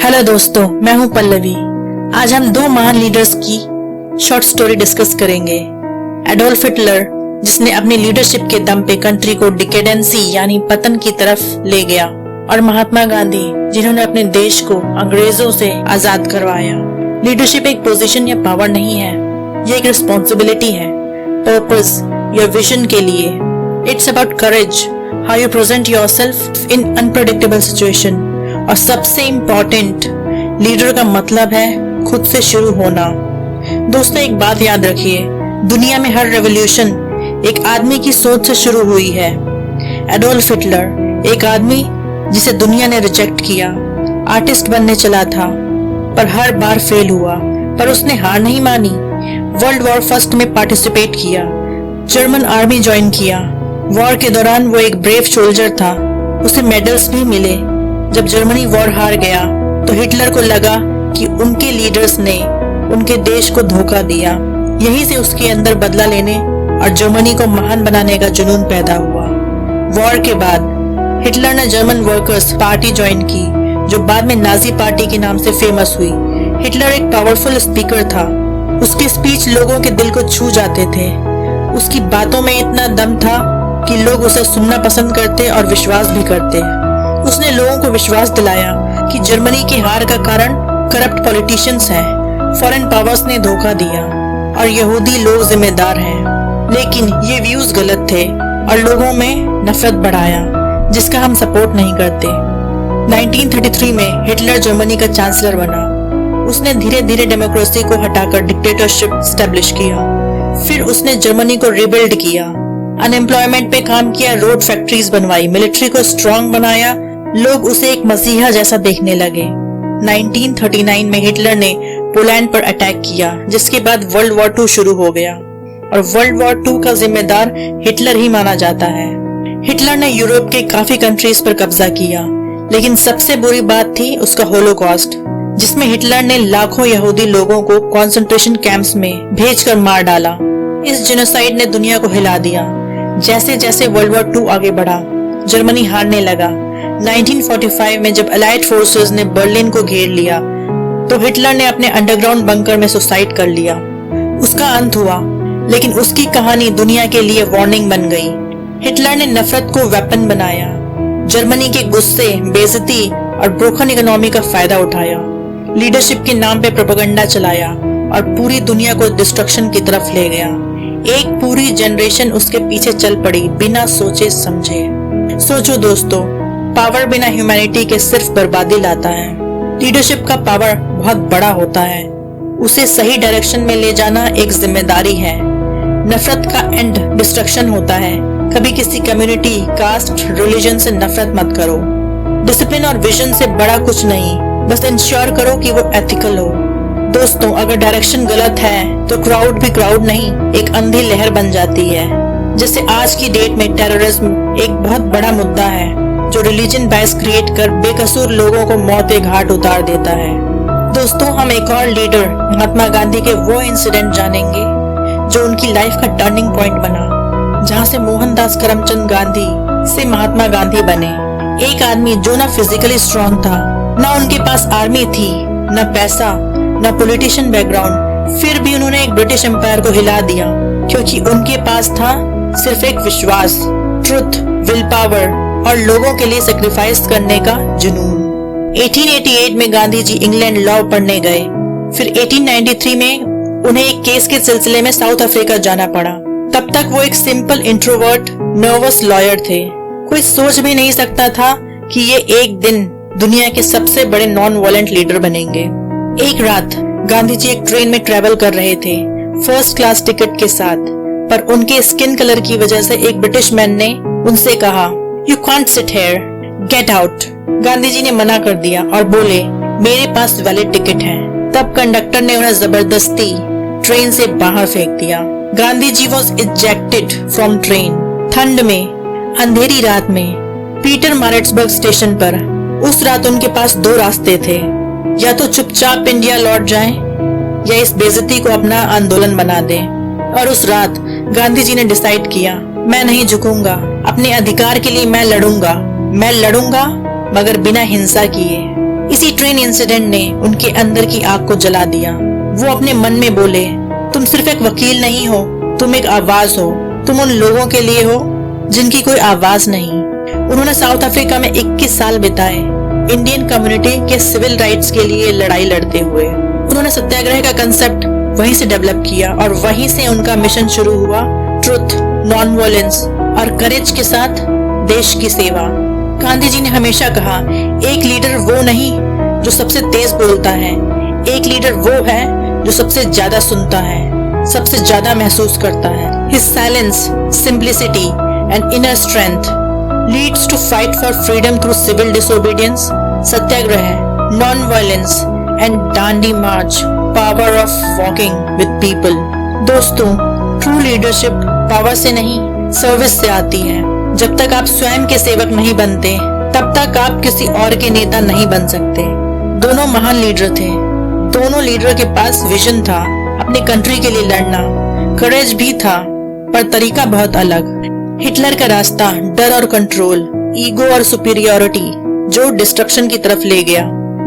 Hello दोस्तों, मैं हूं पल्लवी। आज हम दो महान लीडर्स की शॉर्ट स्टोरी डिस्कस करेंगे। एडोल्फ हिटलर, जिसने अपनी लीडरशिप के दम पे कंट्री को डिकेडेंसी यानी पतन की तरफ ले गया, और महात्मा गांधी, जिन्होंने अपने देश को अंग्रेजों से आजाद करवाया। लीडरशिप एक पोजीशन या पावर नहीं है, ये एक रिस्पॉन्सिबिलिटी है, पर्पस या विजन के लिए। It's about courage, how you present yourself in unpredictable situation. और सबसे इम्पोर्टेंट, लीडर का मतलब है खुद से शुरू होना। दोस्तों, एक बात याद रखिए, दुनिया में हर रेवोल्यूशन एक आदमी की सोच से शुरू हुई है। एडोल्फ हिटलर एक आदमी जिसे दुनिया ने रिजेक्ट किया, आर्टिस्ट बनने चला था पर हर बार फेल हुआ, पर उसने हार नहीं मानी। वर्ल्ड वॉर फर्स्ट में पार्टिसिपेट किया, जर्मन आर्मी ज्वाइन किया। वॉर के दौरान वो एक ब्रेव सोल्जर था, उसे मेडल्स भी मिले। जब जर्मनी वॉर हार गया तो हिटलर को लगा कि उनके लीडर्स ने उनके देश को धोखा दिया। यहीं से उसके अंदर बदला लेने और जर्मनी को महान बनाने का जुनून पैदा हुआ। वॉर के बाद हिटलर ने जर्मन वर्कर्स पार्टी ज्वाइन की, जो बाद में नाजी पार्टी के नाम से फेमस हुई। हिटलर एक पावरफुल स्पीकर था, उसके स्पीच लोगों के दिल को छू जाते थे। उसकी बातों में इतना दम था कि लोग उसे सुनना पसंद करते और विश्वास भी करते। उसने लोगों को विश्वास दिलाया कि जर्मनी की हार का कारण करप्ट पॉलिटिशियंस हैं, फॉरेन पावर्स ने धोखा दिया और यहूदी लोग जिम्मेदार हैं। लेकिन ये व्यूज गलत थे और लोगों में नफरत बढ़ाया, जिसका हम सपोर्ट नहीं करते। 1933 में हिटलर जर्मनी का चांसलर बना। उसने धीरे धीरे डेमोक्रेसी को हटाकर डिक्टेटरशिप स्टैब्लिश किया। फिर उसने जर्मनी को रिबिल्ड किया, अनएम्प्लॉयमेंट पे काम किया, रोड फैक्ट्रीज बनवाई, मिलिट्री को स्ट्रांग बनाया। लोग उसे एक मसीहा जैसा देखने लगे। 1939 में हिटलर ने पोलैंड पर अटैक किया, जिसके बाद वर्ल्ड वॉर 2 शुरू हो गया और वर्ल्ड वॉर 2 का जिम्मेदार हिटलर ही माना जाता है। हिटलर ने यूरोप के काफी कंट्रीज पर कब्जा किया, लेकिन सबसे बुरी बात थी उसका होलोकॉस्ट, जिसमें हिटलर ने लाखों यहूदी लोगों को कॉन्सेंट्रेशन कैंप्स में भेजकर मार डाला। इस जेनोसाइड ने दुनिया को हिला दिया। जैसे जैसे वर्ल्ड वॉर 2 आगे बढ़ा, जर्मनी हारने लगा। 1945 में जब अलाइड फोर्सेस ने बर्लिन को घेर लिया, तो हिटलर ने अपने अंडरग्राउंड बंकर में सुसाइड कर लिया। उसका अंत हुआ, लेकिन उसकी कहानी दुनिया के लिए वार्निंग बन गई। हिटलर ने नफरत को वेपन बनाया, जर्मनी के गुस्से, बेइज्जती और ब्रोकन इकोनॉमी का फायदा उठाया, लीडरशिप के नाम पे प्रोपेगेंडा चलाया और पूरी दुनिया को डिस्ट्रक्शन की तरफ ले गया। एक पूरी जनरेशन उसके पीछे चल पड़ी, बिना सोचे समझे। सोचो दोस्तों, पावर बिना ह्यूमैनिटी के सिर्फ बर्बादी लाता है। लीडरशिप का पावर बहुत बड़ा होता है, उसे सही डायरेक्शन में ले जाना एक जिम्मेदारी है। नफरत का एंड डिस्ट्रक्शन होता है। कभी किसी कम्युनिटी, कास्ट, रिलीजन से नफरत मत करो। डिसिप्लिन और विजन से बड़ा कुछ नहीं, बस इंश्योर करो कि वो एथिकल हो। दोस्तों, अगर डायरेक्शन गलत है तो क्राउड भी क्राउड नहीं, एक अंधी लहर बन जाती है। जैसे आज की डेट में टेररिज्म एक बहुत बड़ा मुद्दा है, जो रिलीजन बायस क्रिएट कर बेकसूर लोगों को मौत के घाट उतार देता है। दोस्तों, हम एक और लीडर महात्मा गांधी के वो इंसिडेंट जानेंगे जो उनकी लाइफ का टर्निंग पॉइंट बना, जहां से मोहनदास करमचंद गांधी से महात्मा गांधी बने। एक आदमी जो ना फिजिकली स्ट्रांग था, ना उनके पास आर्मी थी, ना पैसा, ना पॉलिटिशियन बैकग्राउंड, फिर भी उन्होंने एक ब्रिटिश एम्पायर को हिला दिया, क्योंकि उनके पास था सिर्फ एक विश्वास, ट्रुथ, विल पावर और लोगों के लिए सेक्रीफाइस करने का जुनून। 1888 में गांधी जी इंग्लैंड लॉ पढ़ने गए। फिर 1893 में उन्हें एक केस के सिलसिले में साउथ अफ्रीका जाना पड़ा। तब तक वो एक सिंपल इंट्रोवर्ट, नर्वस लॉयर थे। कोई सोच भी नहीं सकता था कि ये एक दिन दुनिया के सबसे बड़े नॉन वायलेंट लीडर बनेंगे। एक रात गांधी जी एक ट्रेन में ट्रेवल कर रहे थे, फर्स्ट क्लास टिकट के साथ, पर उनके स्किन कलर की वजह से एक ब्रिटिश मैन ने उनसे कहा, "You can't sit here, get out." Gandhi ji ने मना कर दिया और बोले, "मेरे पास वैलिड टिकट है।" तब कंडक्टर ने उन्हें जबरदस्ती ट्रेन से बाहर फेंक दिया। Gandhi ji was ejected from train. ठंड में, अंधेरी रात में, पीटर मारिट्सबर्ग स्टेशन पर। उस रात उनके पास दो रास्ते थे, या तो चुपचाप इंडिया लौट जाएं, या इस बेइज्जती को अपना आंदोलन बना दें। और उस रात गांधी जी ने डिसाइड किया, मैं नहीं झुकूंगा, अपने अधिकार के लिए मैं लड़ूंगा मगर बिना हिंसा किए। इसी ट्रेन इंसिडेंट ने उनके अंदर की आग को जला दिया। वो अपने मन में बोले, तुम सिर्फ एक वकील नहीं हो, तुम एक आवाज हो। तुम उन लोगों के लिए हो जिनकी कोई आवाज नहीं। उन्होंने साउथ अफ्रीका में 21 साल बिताए इंडियन कम्युनिटी के सिविल राइट्स के लिए लड़ाई लड़ते हुए। उन्होंने सत्याग्रह का कंसेप्ट वहीं से डेवलप किया और वहीं से उनका मिशन शुरू हुआ, ट्रुथ, नॉन वायलेंस और करेज के साथ देश की सेवा। गांधी जी ने हमेशा कहा, एक लीडर वो नहीं जो सबसे तेज बोलता है, एक लीडर वो है जो सबसे ज्यादा सुनता है, सबसे ज्यादा महसूस करता है। His silence, simplicity and inner strength leads to fight for freedom through civil disobedience, Satyagraha, non-violence and Dandi March, power of walking with people। दोस्तों, true leadership पावर से नहीं, सर्विस से आती है। जब तक आप स्वयं के सेवक नहीं बनते, तब तक आप किसी और के नेता नहीं बन सकते। दोनों महान लीडर थे। दोनों लीडर के पास विजन था, अपनी कंट्री के लिए लड़ना, करेज भी था, पर तरीका बहुत अलग। हिटलर का रास्ता डर और कंट्रोल, ईगो और सुपीरियोरिटी जो डिस्ट्रक्शन की तरफ ले गया।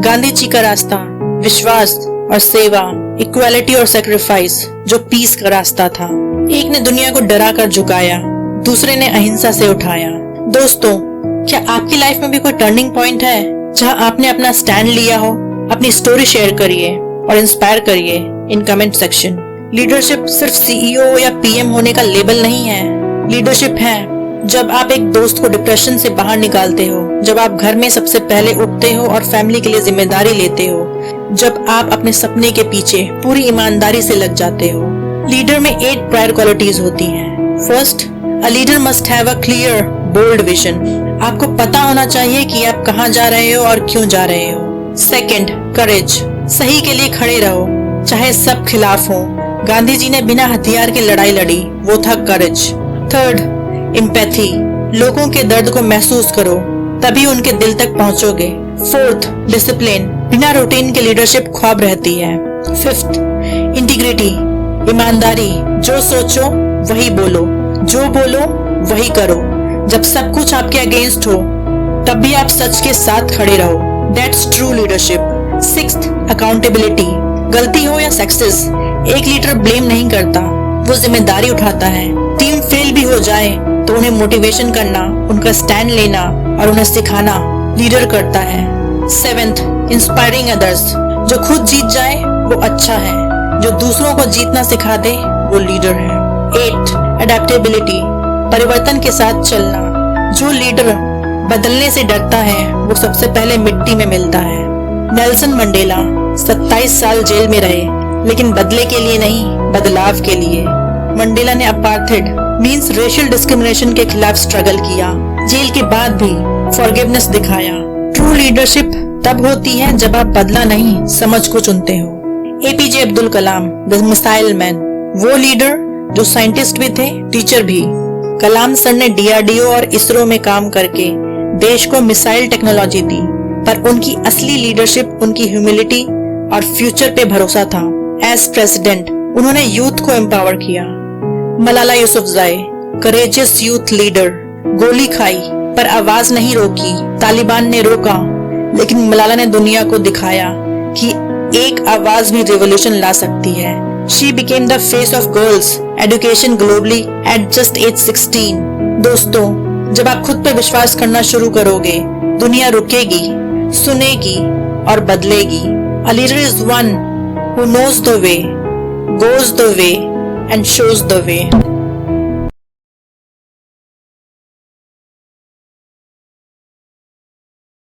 गांधी जी का रास्ता विश्वास और सेवा, इक्वालिटी और सैक्रिफाइस जो पीस का रास्ता था। एक ने दुनिया को डरा कर झुकाया, दूसरे ने अहिंसा से उठाया। दोस्तों, क्या आपकी लाइफ में भी कोई टर्निंग पॉइंट है जहां आपने अपना स्टैंड लिया हो? अपनी स्टोरी शेयर करिए और इंस्पायर करिए इन कमेंट सेक्शन। लीडरशिप सिर्फ सीईओ या पीएम होने का लेबल नहीं है। लीडरशिप है जब आप एक दोस्त को डिप्रेशन से बाहर निकालते हो, जब आप घर में सबसे पहले उठते हो और फैमिली के लिए जिम्मेदारी लेते हो, जब आप अपने सपने के पीछे पूरी ईमानदारी से लग जाते हो। लीडर में 8 प्रायर क्वालिटीज होती हैं। First, a leader must have a clear bold vision. आपको पता होना चाहिए कि आप कहाँ जा रहे हो और क्यों जा रहे हो। सेकंड, करेज, सही के लिए खड़े रहो चाहे सब खिलाफ हो। गांधी जी ने बिना हथियार के लड़ाई लड़ी, वो था करेज। थर्ड, एम्पैथी, लोगों के दर्द को महसूस करो, तभी उनके दिल तक पहुंचोगे। फोर्थ, डिसिप्लिन, बिना रूटीन के लीडरशिप ख्वाब रहती है। फिफ्थ, इंटीग्रिटी, ईमानदारी, जो सोचो वही बोलो, जो बोलो वही करो। जब सब कुछ आपके अगेंस्ट हो, तब भी आप सच के साथ खड़े रहो। That's true leadership. Sixth, accountability, गलती हो या सक्सेस, एक लीडर ब्लेम नहीं करता, वो जिम्मेदारी उठाता है। टीम फेल भी हो जाए तो उन्हें मोटिवेशन करना, उनका स्टैंड लेना और उन्हें सिखाना लीडर करता है। सेवेंथ, इंस्पायरिंग अदर्स, जो खुद जीत जाए वो अच्छा है, जो दूसरों को जीतना सिखा दे वो लीडर है। एट, अडेप्टेबिलिटी, परिवर्तन के साथ चलना, जो लीडर बदलने से डरता है वो सबसे पहले मिट्टी में मिलता है। नेल्सन मंडेला 27 साल जेल में रहे, लेकिन बदले के लिए नहीं, बदलाव के लिए। मंडेला ने अपार्थेड मींस रेशियल डिस्क्रिमिनेशन के खिलाफ स्ट्रगल किया, जेल के बाद भी फॉरगिवनेस दिखाया। ट्रू लीडरशिप तब होती है जब आप बदला नहीं, समझ को चुनते हो। APJ Abdul Kalam, the missile man, वो लीडर जो साइंटिस्ट भी थे, टीचर भी। कलाम सर ने डीआरडीओ और इसरो में काम करके देश को मिसाइल टेक्नोलॉजी दी, पर उनकी असली लीडरशिप उनकी ह्यूमिलिटी और फ्यूचर पे भरोसा था। एज प्रेसिडेंट उन्होंने यूथ को एम्पावर किया। Malala Yousafzai, courageous youth leader, गोली खाई पर आवाज नहीं रोकी, तालिबान ने रोका, लेकिन मलाला ने दुनिया को दिखाया कि एक आवाज भी रेवोल्यूशन ला सकती है। She became the face of girls education globally at just age 16। दोस्तों, जब आप खुद पे विश्वास करना शुरू करोगे, दुनिया रुकेगी, सुनेगी और बदलेगी। A leader is one who knows the way, goes the way and shows the way।